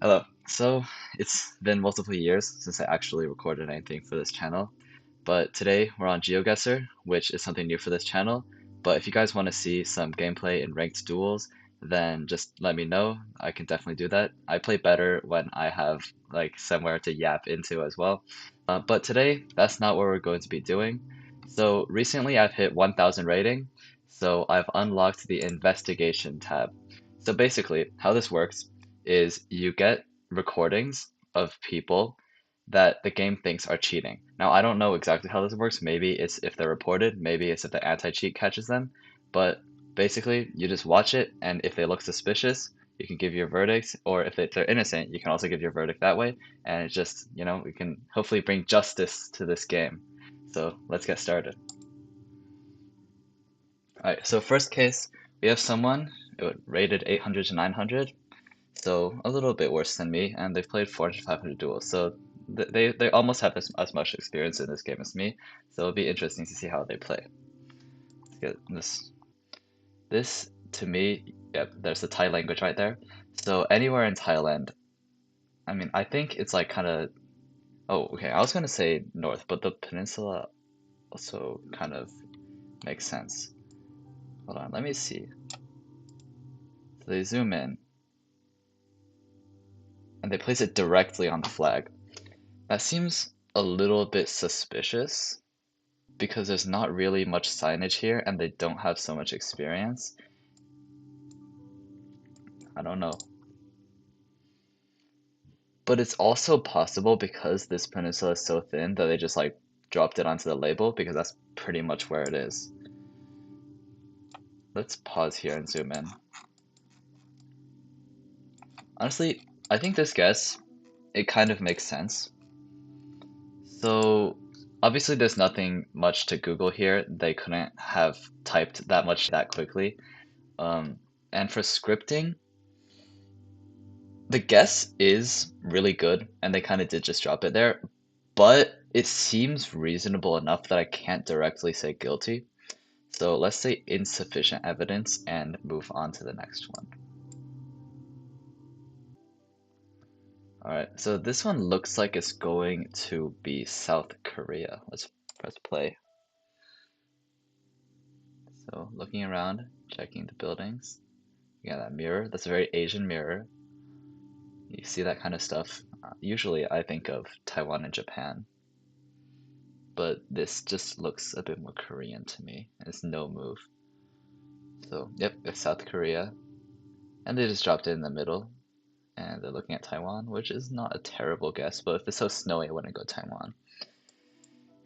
Hello. So it's been multiple years since I actually recorded anything for this channel, but today we're on GeoGuessr, which is something new for this channel. But if you guys want to see some gameplay in ranked duels, then just let me know. I can definitely do that. I play better when I have like somewhere to yap into as well. But today, that's not what we're going to be doing. So recently I've hit 1000 rating, so I've unlocked the investigation tab. So basically, how this works is you get recordings of people that the game thinks are cheating. Now, I don't know exactly how this works. Maybe it's if they're reported, maybe it's if the anti-cheat catches them, but basically, you just watch it, and if they look suspicious, you can give your verdict, or if they're innocent, you can also give your verdict that way, and it's just, we can hopefully bring justice to this game. So let's get started. Alright, so first case, we have someone rated 800 to 900, so a little bit worse than me, and they've played 400 to 500 duels, so they almost have as much experience in this game as me, so it'll be interesting to see how they play. Let's get this to me, yep, there's the Thai language right there. So anywhere in Thailand, I mean, I think it's like kind of, oh, okay, I was gonna say north, but the peninsula also kind of makes sense. Hold on, let me see. So they zoom in, and they place it directly on the flag. That seems a little bit suspicious because there's not really much signage here and they don't have so much experience. I don't know. But it's also possible because this peninsula is so thin that they just like dropped it onto the label because that's pretty much where it is. Let's pause here and zoom in. Honestly, I think this guess, it kind of makes sense. So obviously there's nothing much to Google here. They couldn't have typed that much that quickly. Um, and for scripting, the guess is really good, and they kind of did just drop it there, but it seems reasonable enough that I can't directly say guilty. So let's say insufficient evidence and move on to the next one. Alright, so this one looks like it's going to be South Korea. Let's press play. So looking around, checking the buildings. You got that mirror, that's a very Asian mirror. You see that kind of stuff. Usually I think of Taiwan and Japan, but this just looks a bit more Korean to me. It's no move. So, yep, it's South Korea. And they just dropped it in the middle. And they're looking at Taiwan, which is not a terrible guess, but if it's so snowy, I wouldn't go Taiwan.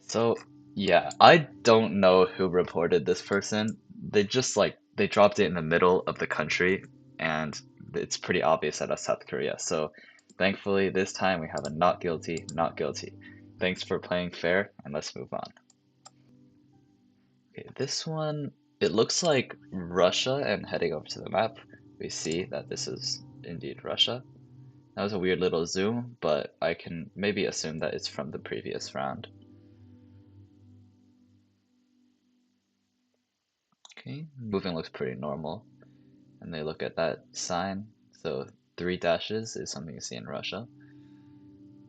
So, yeah, I don't know who reported this person. They just they dropped it in the middle of the country, and it's pretty obvious that that's South Korea. So, thankfully, this time we have a not guilty, not guilty. Thanks for playing fair, and let's move on. Okay, this one, it looks like Russia, and heading over to the map, we see that this is indeed Russia. That was a weird little zoom, but I can maybe assume that it's from the previous round. Okay, moving looks pretty normal, and they look at that sign, so 3 dashes is something you see in Russia,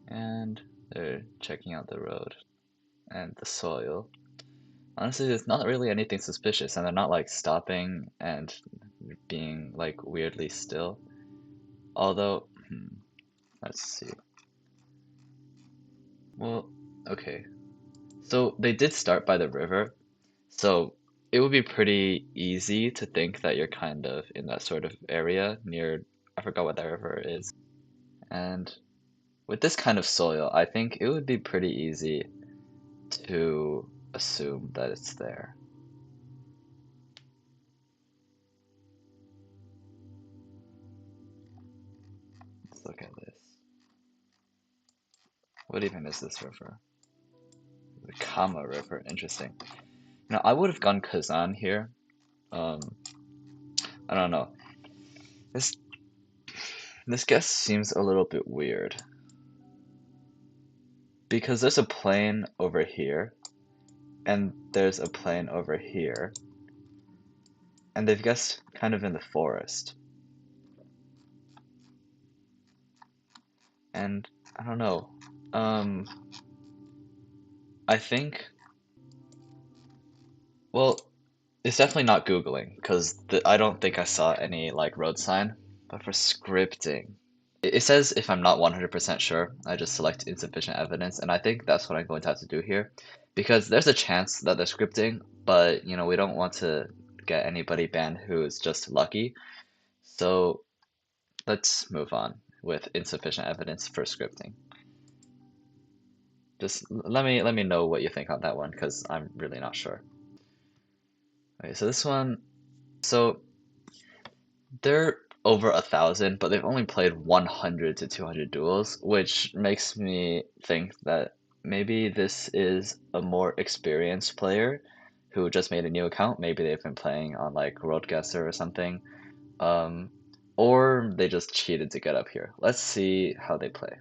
and they're checking out the road and the soil. Honestly, there's not really anything suspicious, and they're not like stopping and being like weirdly still. Although, let's see. Well, okay. So they did start by the river, so it would be pretty easy to think that you're kind of in that sort of area near, I forgot what that river is. And with this kind of soil, I think it would be pretty easy to assume that it's there. Let's look at this. What even is this river? The Kama River, interesting. Now, I would have gone Kazan here. Um, I don't know. This this guess seems a little bit weird because there's a plane over here and there's a plane over here, and they've guessed kind of in the forest. And I don't know. Um, I think, well, it's definitely not Googling because I don't think I saw any like road sign. But for scripting, it says if I'm not 100% sure, I just select insufficient evidence, and I think that's what I'm going to have to do here because there's a chance that they're scripting, but we don't want to get anybody banned who is just lucky. So let's move on with insufficient evidence for scripting. Just let me know what you think on that one because I'm really not sure. Okay, so this one, so they're over 1,000, but they've only played 100 to 200 duels, which makes me think that maybe this is a more experienced player who just made a new account. Maybe they've been playing on like GeoGuessr or something, um, or they just cheated to get up here. Let's see how they play.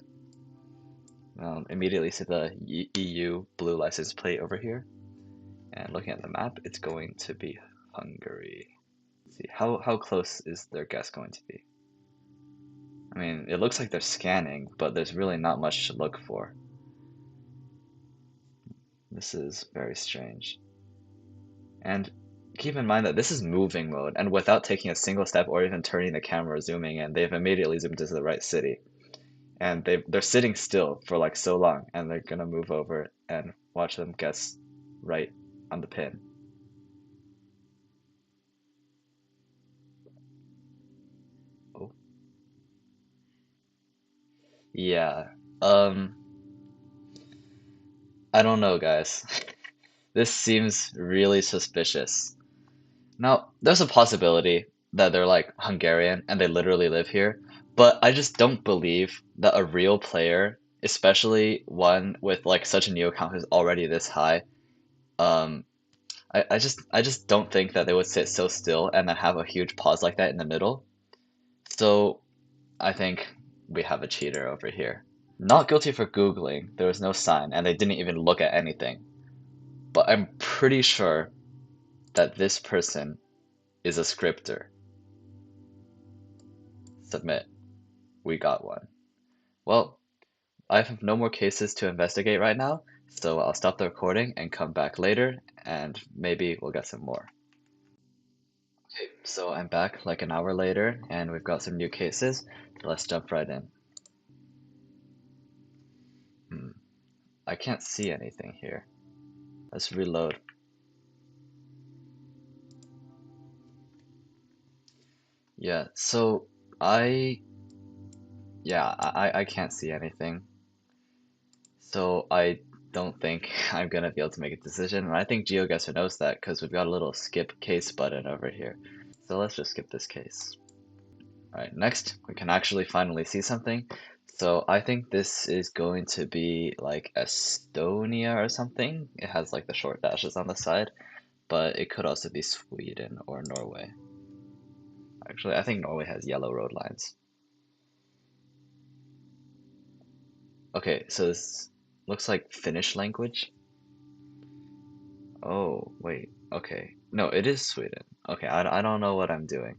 Immediately see the EU blue license plate over here, and looking at the map, it's going to be Hungary. Let's see how close is their guess going to be? I mean, it looks like they're scanning, but there's really not much to look for. This is very strange. And keep in mind that this is moving mode, and without taking a single step or even turning the camera or zooming in, they've immediately zoomed into the right city. And they're sitting still for like so long, and they're gonna move over and watch them guess right on the pin. Oh, yeah. Um, I don't know, guys. This seems really suspicious. Now, there's a possibility that they're like Hungarian and they literally live here, but I just don't believe that a real player, especially one with like such a new account who's already this high, um, I just don't think that they would sit so still and then have a huge pause like that in the middle. So I think we have a cheater over here. Not guilty for Googling, there was no sign, and they didn't even look at anything. But I'm pretty sure that this person is a scripter. Submit. We got one. Well, I have no more cases to investigate right now, so I'll stop the recording and come back later, and maybe we'll get some more. Okay, so I'm back like an hour later, and we've got some new cases. Let's jump right in. Hmm. I can't see anything here. Let's reload. Yeah, so I, I can't see anything. So I don't think I'm gonna be able to make a decision, and I think GeoGuessr knows that because we've got a little skip case button over here. So let's just skip this case. Alright, next we can actually finally see something. So I think this is going to be like Estonia or something. It has like the short dashes on the side, but it could also be Sweden or Norway. Actually, I think Norway has yellow road lines. Okay, so this looks like Finnish language. Oh, wait. Okay. No, it is Sweden. Okay, I don't know what I'm doing.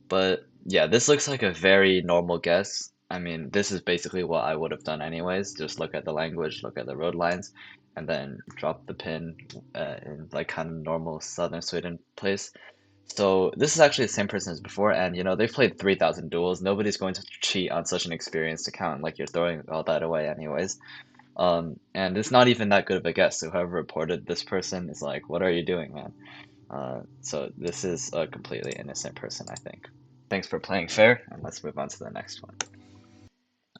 But yeah, this looks like a very normal guess. I mean, this is basically what I would have done anyways. Just look at the language, look at the road lines, and then drop the pin in like kind of normal southern Sweden place. So this is actually the same person as before, and they've played 3,000 duels. Nobody's going to cheat on such an experienced account. Like you're throwing all that away anyways. And it's not even that good of a guess. So whoever reported this person is like, what are you doing, man? So this is a completely innocent person, I think. Thanks for playing fair, and let's move on to the next one.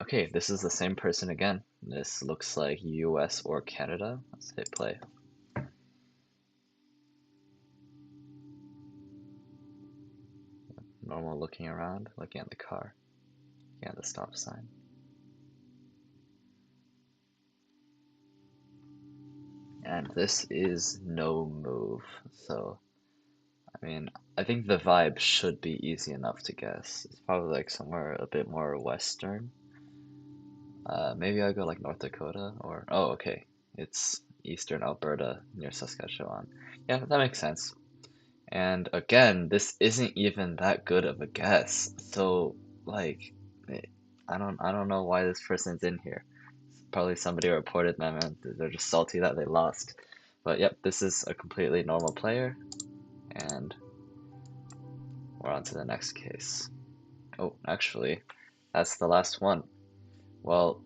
Okay, this is the same person again. This looks like US or Canada. Let's hit play. Normal looking around, looking at the car, looking at the stop sign. And this is no move, so I mean, I think the vibe should be easy enough to guess. It's probably like somewhere a bit more western. Maybe I'll go like North Dakota or oh, okay, it's eastern Alberta near Saskatchewan. Yeah, that makes sense. And again, this isn't even that good of a guess. So, like, eh, I don't know why this person's in here. Probably somebody reported them and they're just salty that they lost. But yep, this is a completely normal player, and we're on to the next case. Oh, actually, that's the last one. Well,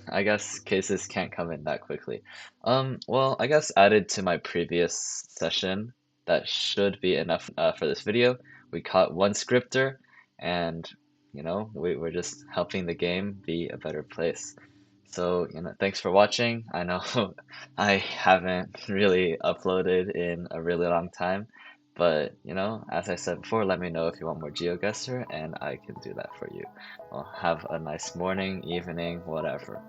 I guess cases can't come in that quickly. Well, I guess added to my previous session, that should be enough for this video. We caught one scripter, and we're just helping the game be a better place. So, thanks for watching. I know I haven't really uploaded in a really long time, but as I said before, let me know if you want more GeoGuessr, and I can do that for you. Well, have a nice morning, evening, whatever.